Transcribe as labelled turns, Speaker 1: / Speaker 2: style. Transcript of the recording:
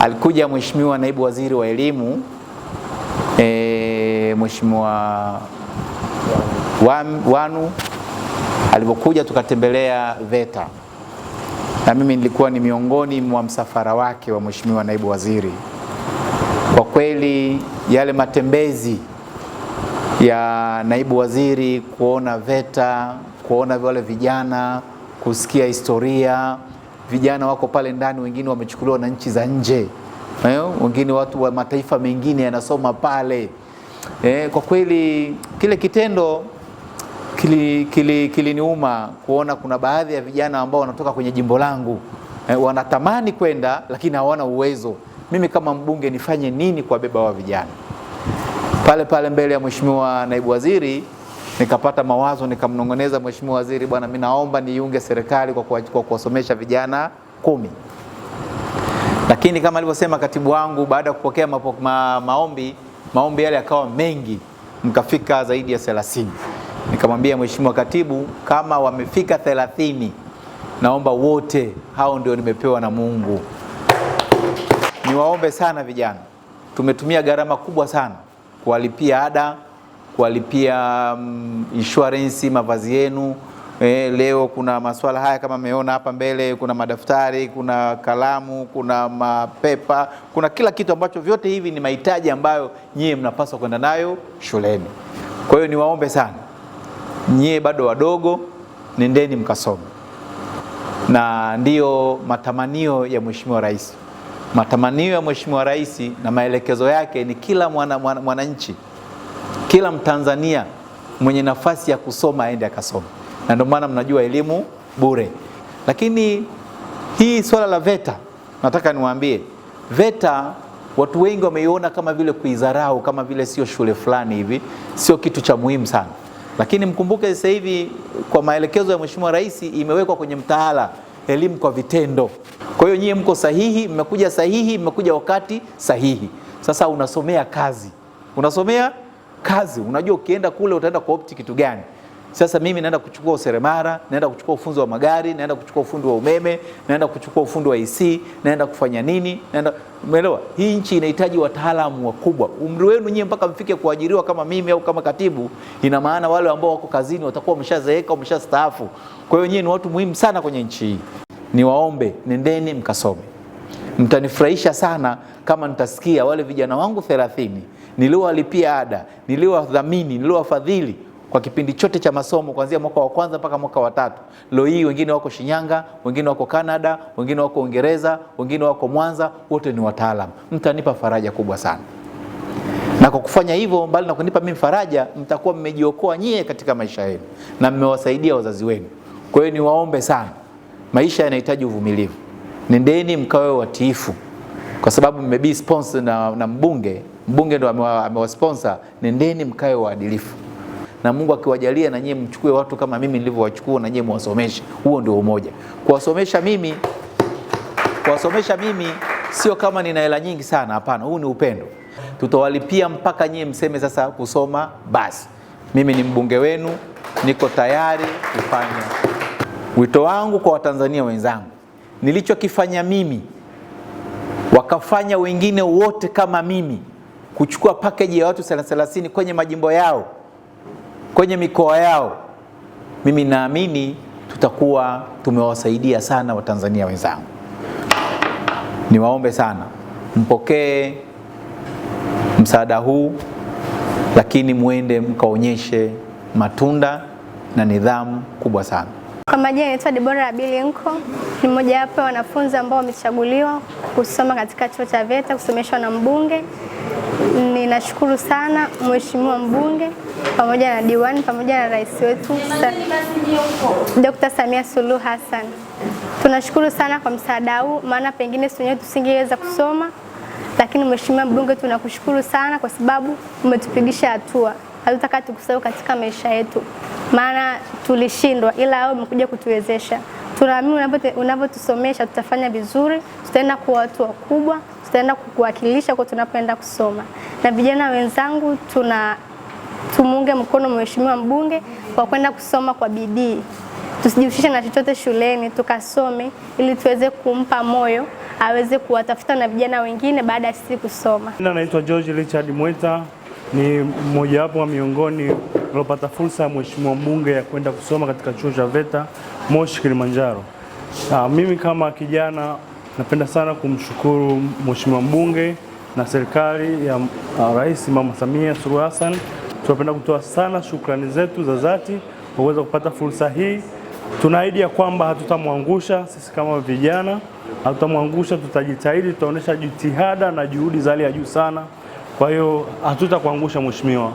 Speaker 1: alikuja Mheshimiwa Naibu Waziri wa Elimu Mheshimiwa Wanu. Alipokuja tukatembelea VETA, na mimi nilikuwa ni miongoni mwa msafara wake wa Mheshimiwa Naibu Waziri. Kwa kweli yale matembezi ya Naibu Waziri, kuona VETA, kuona wale vijana, kusikia historia, vijana wako pale ndani, wengine wamechukuliwa na nchi za nje, wengine watu wa mataifa mengine yanasoma pale. Kwa kweli kile kitendo kiliniuma kuona kuna baadhi ya vijana ambao wanatoka kwenye jimbo langu wanatamani kwenda lakini hawana uwezo. Mimi kama mbunge nifanye nini kwa beba wa vijana? Pale mbele ya Mheshimiwa Naibu Waziri nikapata mawazo, nikamnongoneza Mheshimiwa Waziri, bwana, mimi naomba niunge serikali kwa kuwasomesha vijana 10. Lakini kama alivyosema katibu wangu, baada ya kupokea maombi yale yakawa mengi, mkafika zaidi ya 30. Nikamwambia Mheshimiwa Katibu, kama wamefika 30, naomba wote hao ndio nimepewa na Mungu. Niwaombe sana vijana, tumetumia gharama kubwa sana kuwalipia ada, kuwalipia insurance, mavazi yenu. Leo kuna masuala haya kama mmeona hapa mbele, kuna madaftari, kuna kalamu, kuna mapepa, kuna kila kitu ambacho vyote hivi ni mahitaji ambayo nyie mnapaswa kwenda nayo shuleni. Kwa hiyo niwaombe sana, nyie bado wadogo, nendeni mkasome. Na ndiyo matamanio ya Mheshimiwa Rais. Matamanio ya Mheshimiwa Rais na maelekezo yake ni kila mwananchi, kila Mtanzania mwenye nafasi ya kusoma aende akasome. Na ndio maana mnajua elimu bure. Lakini hii swala la VETA, nataka niwaambie, VETA watu wengi wameiona kama vile kuidharau, kama vile sio shule fulani hivi, sio kitu cha muhimu sana. Lakini mkumbuke sasa hivi kwa maelekezo ya Mheshimiwa Rais imewekwa kwenye mtaala elimu kwa vitendo. Kwa hiyo nyie mko sahihi, mmekuja sahihi, mmekuja wakati sahihi. Sasa unasomea kazi. Unasomea kazi. Unajua ukienda kule utaenda kuopti kitu gani. Sasa mimi naenda kuchukua useremara, naenda kuchukua ufundi wa magari, naenda kuchukua ufundi wa umeme, naenda kuchukua ufundi wa AC, naenda kufanya nini? Umeelewa? Hii nchi inahitaji wataalamu wakubwa. Umri wenu nyie mpaka mfike kuajiriwa kama mimi au kama katibu, ina maana wale ambao wako kazini watakuwa wameshazeeka, wameshastaafu. Kwa hiyo nyie ni watu muhimu sana kwenye nchi hii. Niwaombe, nendeni mkasome. Mtanifurahisha sana kama nitasikia wale vijana wangu 30 niliowalipia ada, niliowadhamini, niliowafadhili kwa kipindi chote cha masomo kuanzia mwaka wa kwanza mpaka mwaka wa 3. Leo hii wengine wako Shinyanga, wengine wako Canada, wengine wako Uingereza, wengine wako Mwanza, wote ni wataalamu. Mtanipa faraja kubwa sana. Na kwa kufanya hivyo, mbali na kunipa mimi faraja, mtakuwa mmejiokoa nyie katika maisha yenu na mmewasaidia wazazi wenu. Kwa hiyo niwaombe sana, maisha yanahitaji uvumilivu. Nendeni mkawe watiifu. Kwa sababu mmebi sponsor na mbunge ndo amewasponsor, nendeni mkawe waadilifu. Na Mungu akiwajalia na nyie mchukue watu kama mimi nilivyowachukua na nyie mwasomeshe. Huo ndio umoja. Kuwasomesha mimi sio kama nina hela nyingi sana, hapana. Huu ni upendo. Tutawalipia mpaka nyie mseme sasa kusoma basi. Mimi ni mbunge wenu, niko tayari kufanya. Wito wangu kwa Watanzania wenzangu, nilichokifanya mimi wakafanya wengine wote kama mimi, kuchukua package ya watu 30 kwenye majimbo yao, kwenye mikoa yao, mimi naamini tutakuwa tumewasaidia sana Watanzania wenzangu. Niwaombe sana mpokee msaada huu, lakini muende mkaonyeshe matunda na nidhamu kubwa sana.
Speaker 2: Kwa majina naitwa Deborah Abilinko, ni mmoja wapo wanafunzi ambao wamechaguliwa kusoma katika chuo cha VETA kusomeshwa na mbunge. Ninashukuru sana Mheshimiwa mbunge pamoja na diwani pamoja na rais wetu Dr. Samia Suluhu Hassan. Tunashukuru sana kwa msaada huu, maana pengine sisi tusingeweza kusoma, lakini Mheshimiwa mbunge tunakushukuru sana kwa sababu umetupigisha hatua. Hatutaka tukusahau katika maisha yetu, maana tulishindwa, ila wewe umekuja kutuwezesha. Tunaamini unavyotusomesha tutafanya vizuri, tutaenda kuwa watu wakubwa, tutaenda kukuwakilisha kwa tunapoenda kusoma. Na vijana wenzangu, tumuunge mkono Mheshimiwa mbunge kwa kwenda kusoma kwa bidii. Tusijihusishe na chochote shuleni, tukasome ili tuweze kumpa moyo aweze kuwatafuta na vijana wengine baada ya sisi kusoma.
Speaker 3: Naitwa George Richard Mweta, ni mmoja wapo wa miongoni waliopata fursa ya Mheshimiwa Mbunge ya kwenda kusoma katika chuo cha VETA Moshi, Kilimanjaro. Mimi kama kijana napenda sana kumshukuru Mheshimiwa Mbunge na serikali ya Rais Mama Samia Suluhu Hassan. Tunapenda kutoa sana shukrani zetu za dhati kwa kuweza kupata fursa hii. Tunaahidi ya kwamba hatutamwangusha, sisi kama vijana hatutamwangusha, tutajitahidi, tutaonesha jitihada na juhudi za hali ya juu sana. Kwa hiyo hatutakuangusha mheshimiwa.